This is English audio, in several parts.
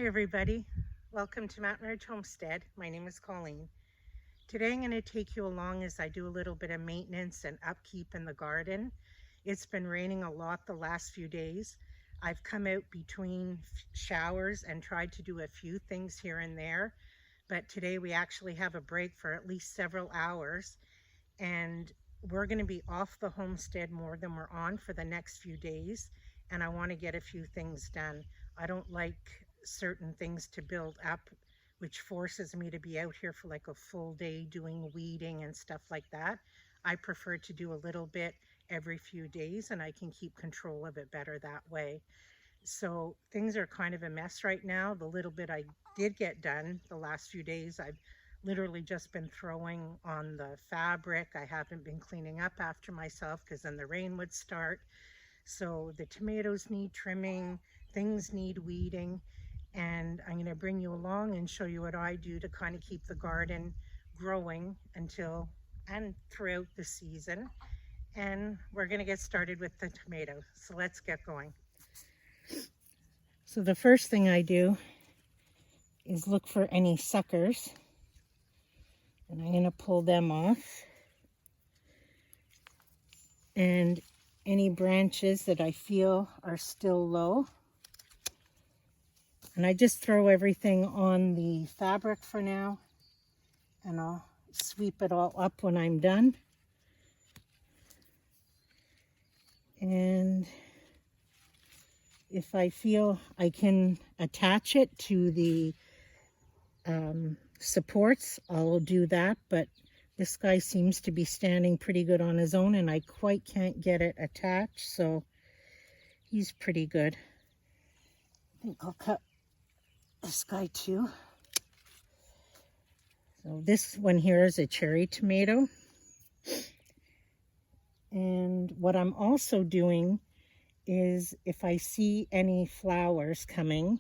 Hi everybody, welcome to Mountain Ridge Homestead. My name is Colleen. Today I'm going to take you along as I do a little bit of maintenance and upkeep in the garden. It's been raining a lot the last few days. I've come out between showers and tried to do a few things here and there, but today we actually have a break for at least several hours, and we're going to be off the homestead more than we're on for the next few days, and I want to get a few things done. I don't like certain things to build up, which forces me to be out here for like a full day doing weeding and stuff like that. I prefer to do a little bit every few days, and I can keep control of it better that way. So things are kind of a mess right now. The little bit I did get done the last few days, I've literally just been throwing on the fabric. I haven't been cleaning up after myself because then the rain would start. So the tomatoes need trimming, things need weeding, and I'm going to bring you along and show you what I do to kind of keep the garden growing until and throughout the season. And we're going to get started with the tomatoes. So let's get going. So the first thing I do is look for any suckers, and I'm going to pull them off. And any branches that I feel are still low. And I just throw everything on the fabric for now, and I'll sweep it all up when I'm done. And if I feel I can attach it to the supports, I'll do that, but this guy seems to be standing pretty good on his own, and I quite can't get it attached, so he's pretty good. I think I'll cut this guy too. So this one here is a cherry tomato. And what I'm also doing is if I see any flowers coming,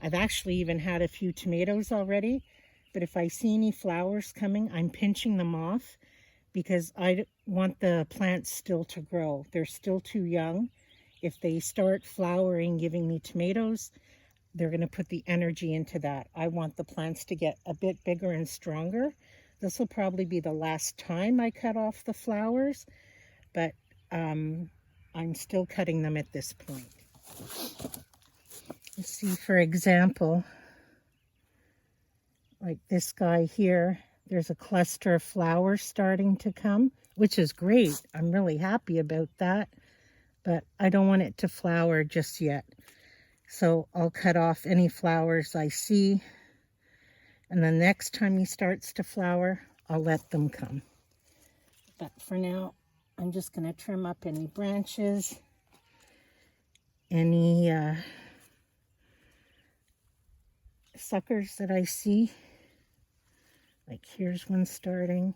I've actually even had a few tomatoes already, but if I see any flowers coming, I'm pinching them off because I want the plants still to grow. They're still too young. If they start flowering, giving me tomatoes, they're going to put the energy into that. I want the plants to get a bit bigger and stronger. This will probably be the last time I cut off the flowers, but I'm still cutting them at this point. Let's see, for example, like this guy here, there's a cluster of flowers starting to come, which is great. I'm really happy about that, but I don't want it to flower just yet. So I'll cut off any flowers I see, and the next time he starts to flower, I'll let them come. But for now, I'm just going to trim up any branches, any suckers that I see. Like here's one starting,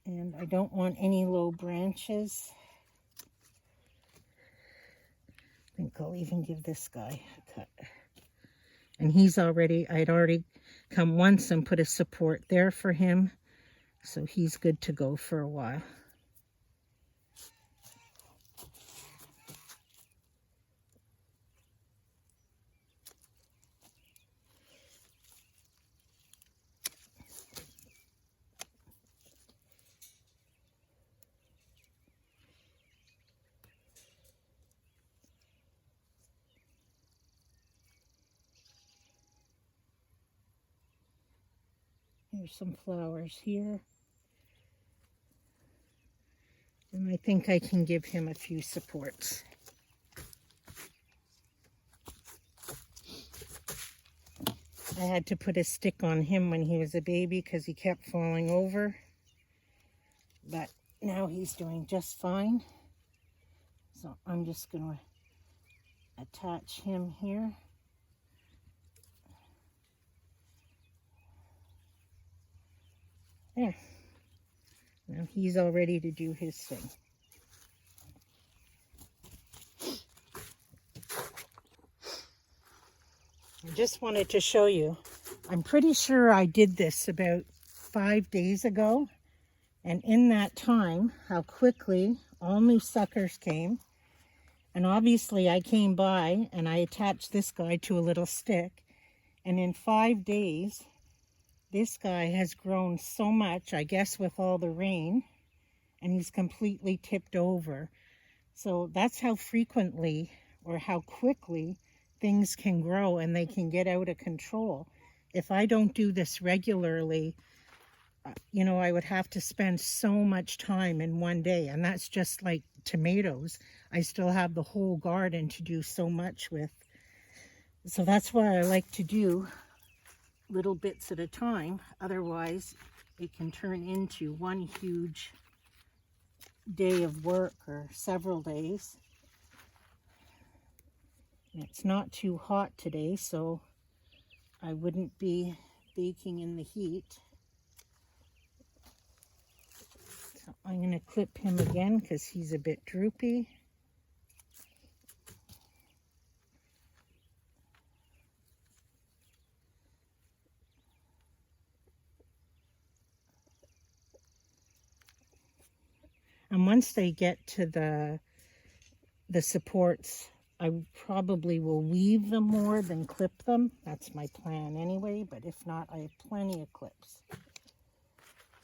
and I don't want any low branches. I think I'll even give this guy a cut. And I'd already come once and put a support there for him, so he's good to go for a while. There's some flowers here. And I think I can give him a few supports. I had to put a stick on him when he was a baby because he kept falling over. But now he's doing just fine. So I'm just going to attach him here. There. Now he's all ready to do his thing. I just wanted to show you. I'm pretty sure I did this about 5 days ago. And in that time, how quickly all new suckers came. And obviously I came by and I attached this guy to a little stick, and in 5 days this guy has grown so much, I guess with all the rain, and he's completely tipped over. So that's how frequently or how quickly things can grow and they can get out of control. If I don't do this regularly, you know, I would have to spend so much time in one day, and that's just like tomatoes. I still have the whole garden to do so much with. So that's why I like to do little bits at a time. Otherwise, it can turn into one huge day of work or several days. And it's not too hot today, so I wouldn't be baking in the heat. So I'm going to clip him again because he's a bit droopy. And once they get to the supports, I probably will weave them more than clip them. That's my plan anyway, but if not, I have plenty of clips.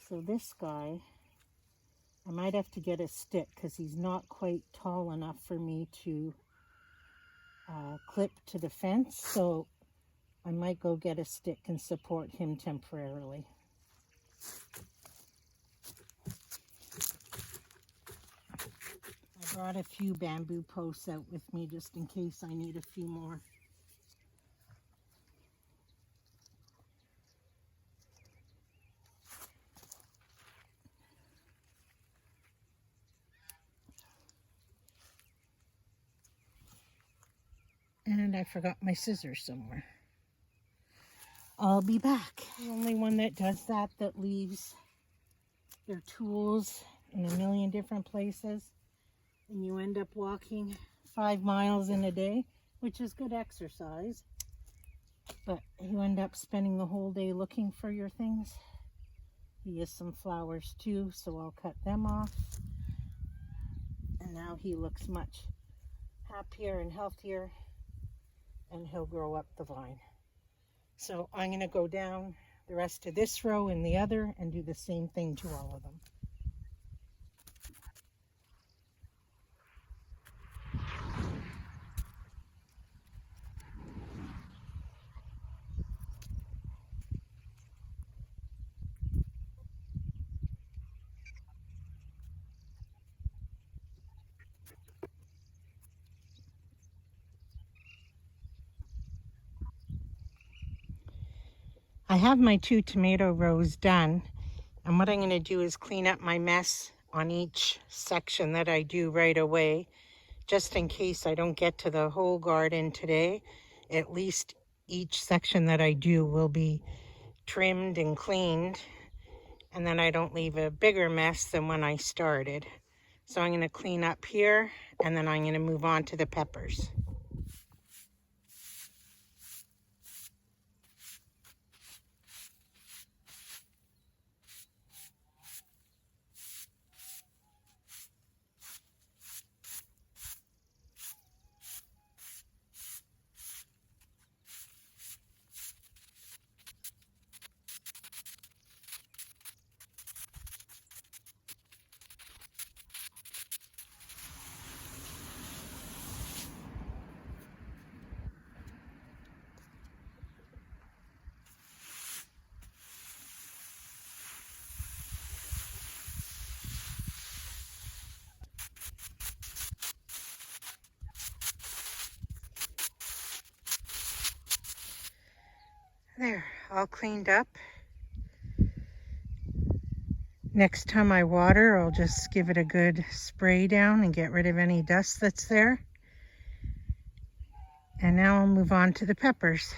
So this guy, I might have to get a stick because he's not quite tall enough for me to clip to the fence. So I might go get a stick and support him temporarily. I brought a few bamboo posts out with me just in case I need a few more. And I forgot my scissors somewhere. I'll be back. The only one that does that leaves their tools in a million different places, and you end up walking 5 miles in a day, which is good exercise, but you end up spending the whole day looking for your things. He has some flowers too, so I'll cut them off. And now he looks much happier and healthier, and he'll grow up the vine. So I'm going to go down the rest of this row and the other and do the same thing to all of them. I have my 2 tomato rows done, and what I'm going to do is clean up my mess on each section that I do right away, just in case I don't get to the whole garden today. At least each section that I do will be trimmed and cleaned, and then I don't leave a bigger mess than when I started. So I'm going to clean up here, and then I'm going to move on to the peppers. There, all cleaned up. Next time I water, I'll just give it a good spray down and get rid of any dust that's there. And now I'll move on to the peppers.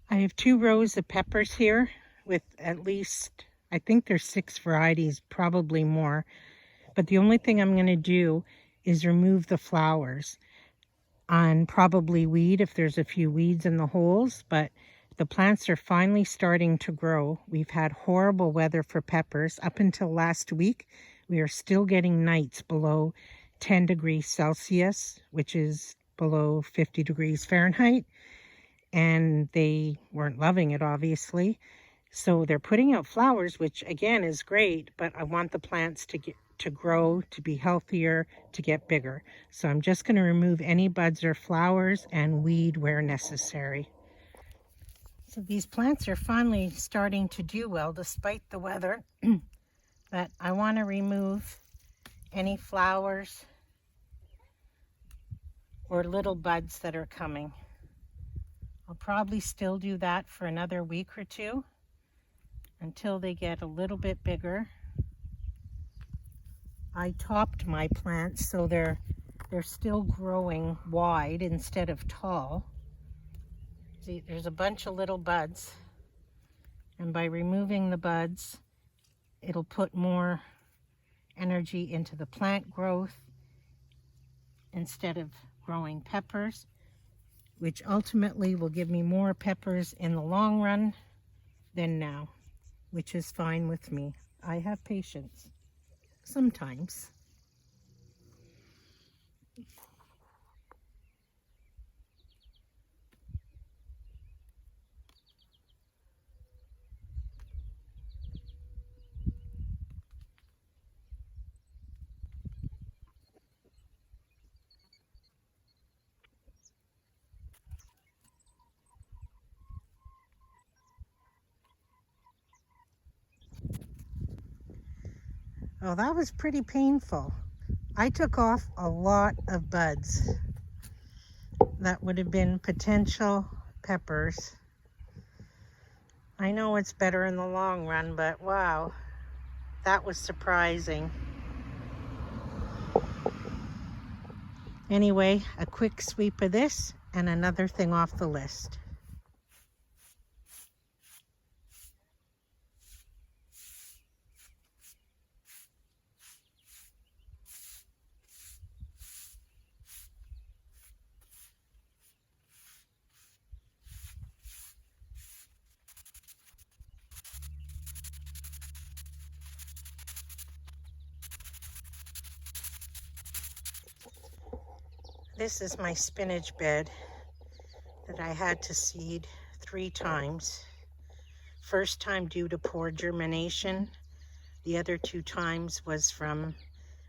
I have 2 rows of peppers here with at least, I think there's 6 varieties, probably more. But the only thing I'm going to do is remove the flowers and probably weed if there's a few weeds in the holes, but the plants are finally starting to grow. We've had horrible weather for peppers. Up until last week, we are still getting nights below 10 degrees Celsius, which is below 50 degrees Fahrenheit. And they weren't loving it, obviously. So they're putting out flowers, which again is great, but I want the plants to grow, to be healthier, to get bigger. So I'm just going to remove any buds or flowers and weed where necessary. So these plants are finally starting to do well despite the weather, but I want to remove any flowers or little buds that are coming. I'll probably still do that for another week or two until they get a little bit bigger. I topped my plants so they're still growing wide instead of tall. See, there's a bunch of little buds, and by removing the buds, it'll put more energy into the plant growth instead of growing peppers, which ultimately will give me more peppers in the long run than now, which is fine with me. I have patience sometimes. Oh, that was pretty painful. I took off a lot of buds that would have been potential peppers. I know it's better in the long run, but wow, that was surprising. Anyway, a quick sweep of this and another thing off the list. This is my spinach bed that I had to seed 3 times. First time due to poor germination. The other 2 times was from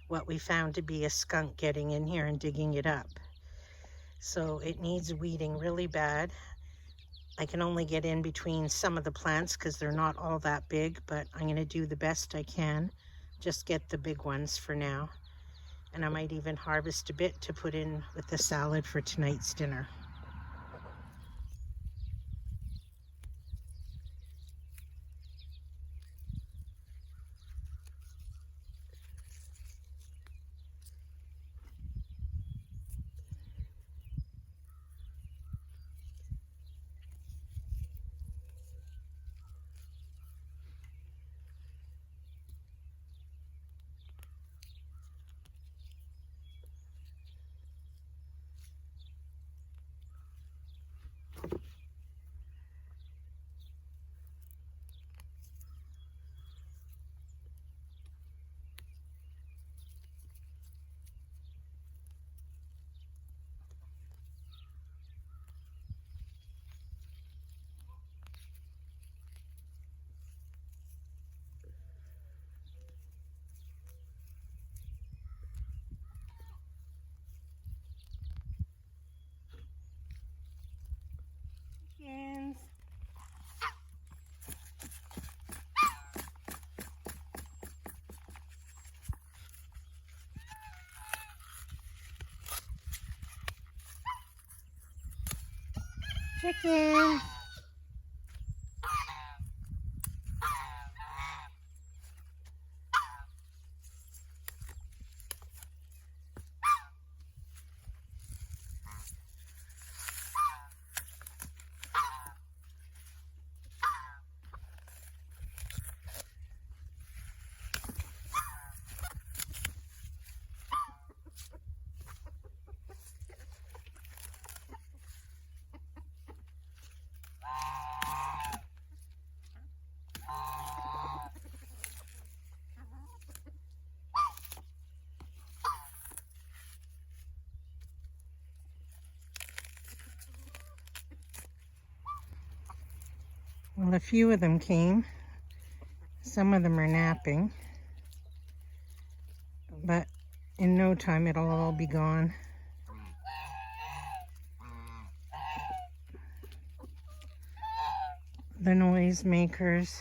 what we found to be a skunk getting in here and digging it up. So it needs weeding really bad. I can only get in between some of the plants because they're not all that big, but I'm going to do the best I can. Just get the big ones for now. And I might even harvest a bit to put in with the salad for tonight's dinner. Chickens. Chickens. Well, a few of them came. Some of them are napping. But in no time it'll all be gone. The noisemakers.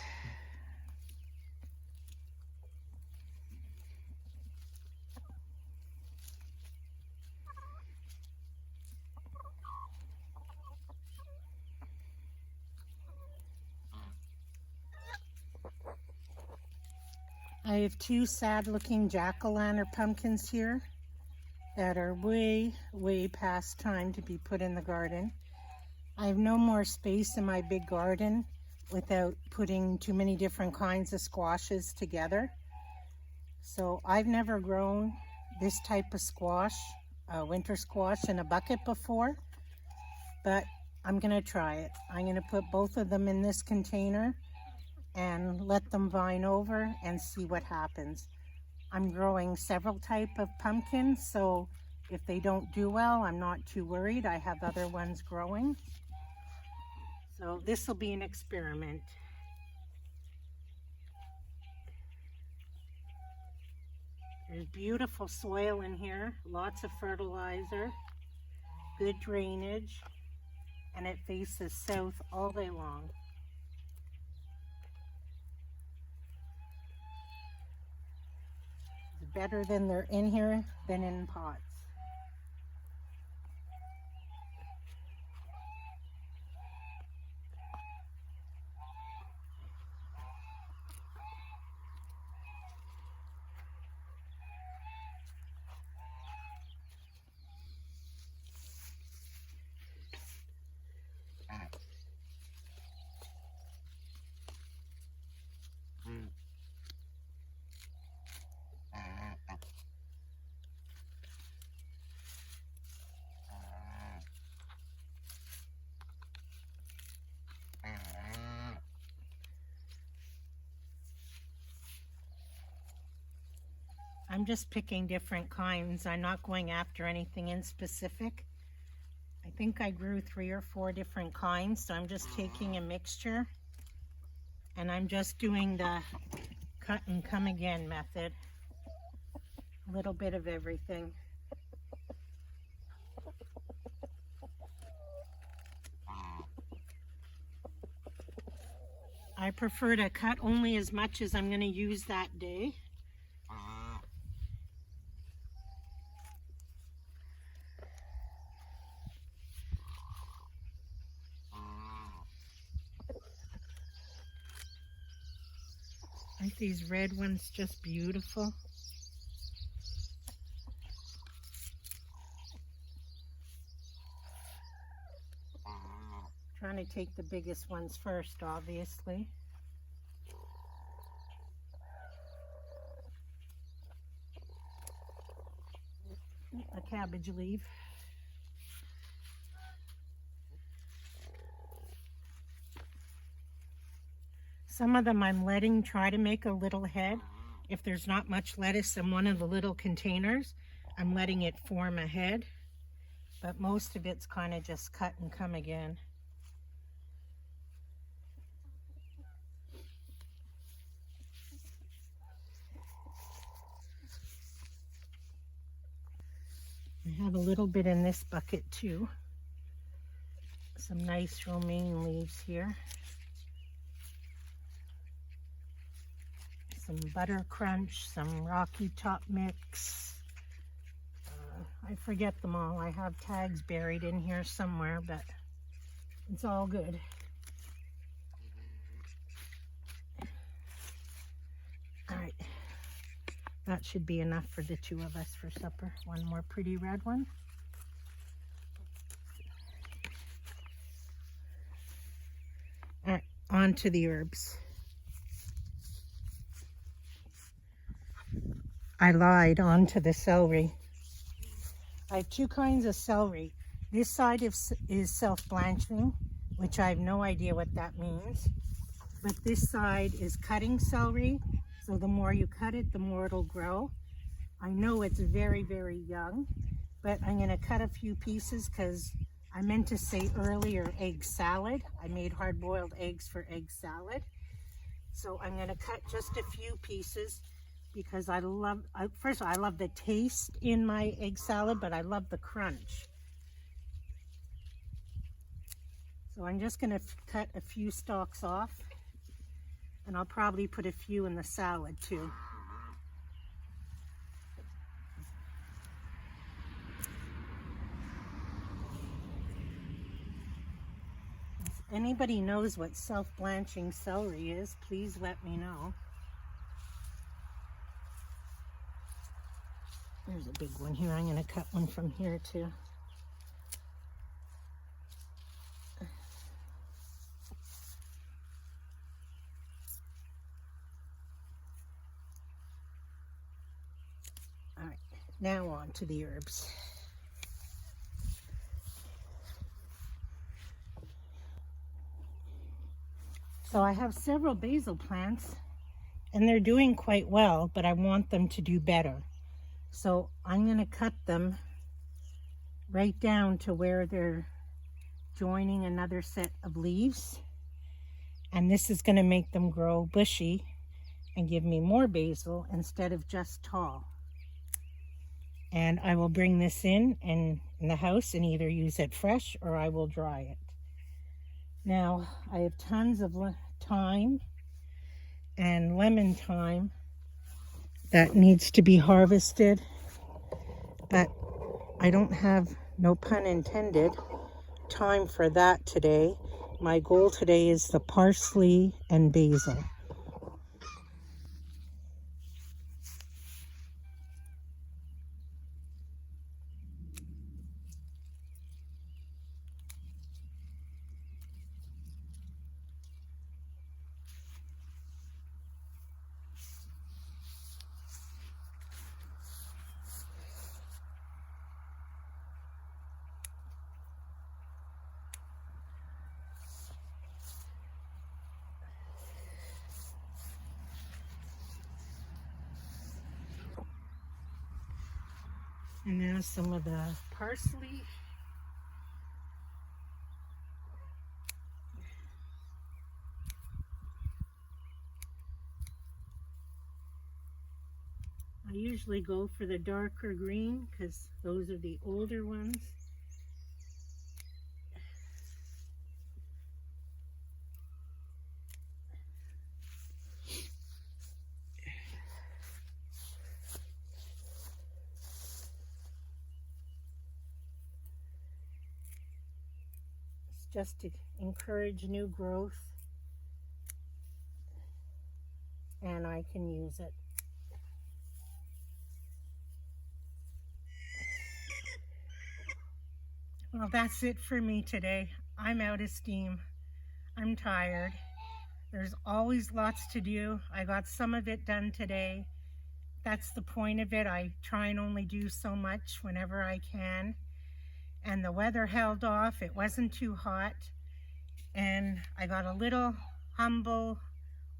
I have two sad-looking jack-o'-lantern pumpkins here that are way past time to be put in the garden. I have no more space in my big garden without putting too many different kinds of squashes together. So I've never grown this type of squash, winter squash, in a bucket before, but I'm gonna try it. I'm gonna put both of them in this container and let them vine over and see what happens. I'm growing several types of pumpkins, so if they don't do well, I'm not too worried. I have other ones growing. So this will be an experiment. There's beautiful soil in here, lots of fertilizer, good drainage, and it faces south all day long. It's better than they're in here than in pots. I'm just picking different kinds. I'm not going after anything in specific. I think I grew 3 or 4 different kinds, so I'm just taking a mixture and I'm just doing the cut and come again method. A little bit of everything. I prefer to cut only as much as I'm going to use that day. Aren't these red ones just beautiful? Trying to take the biggest ones first, obviously. A cabbage leaf. Some of them I'm letting try to make a little head. If there's not much lettuce in one of the little containers, I'm letting it form a head. But most of it's kind of just cut and come again. I have a little bit in this bucket too. Some nice romaine leaves here. Some butter crunch, some rocky top mix. I forget them all. I have tags buried in here somewhere, but it's all good. All right, that should be enough for the 2 of us for supper. One more pretty red one. All right, on to the herbs. I lied, onto the celery. I have 2 kinds of celery. This side is self-blanching, which I have no idea what that means. But this side is cutting celery, so the more you cut it, the more it'll grow. I know it's very young, but I'm gonna cut a few pieces because I meant to say earlier egg salad. I made hard-boiled eggs for egg salad. So I'm going to cut just a few pieces because first of all, I love the taste in my egg salad, but I love the crunch. So I'm just going to cut a few stalks off, and I'll probably put a few in the salad too. If anybody knows what self-blanching celery is, please let me know. There's a big one here. I'm going to cut one from here too. All right, now on to the herbs. So I have several basil plants and they're doing quite well, but I want them to do better. So I'm going to cut them right down to where they're joining another set of leaves. And this is going to make them grow bushy and give me more basil instead of just tall. And I will bring this in the house and either use it fresh or I will dry it. Now I have tons of thyme and lemon thyme that needs to be harvested, but I don't have, no pun intended, time for that today. My goal today is the parsley and basil. And now some of the parsley. I usually go for the darker green because those are the older ones. Just to encourage new growth, and I can use it. Well, that's it for me today. I'm out of steam. I'm tired. There's always lots to do. I got some of it done today. That's the point of it. I try and only do so much whenever I can. And the weather held off. It wasn't too hot. And I got a little humble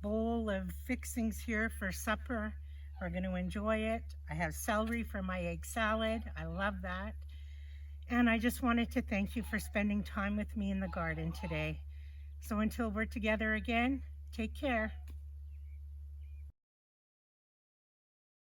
bowl of fixings here for supper. We're going to enjoy it. I have celery for my egg salad. I love that. And I just wanted to thank you for spending time with me in the garden today. So until we're together again, take care.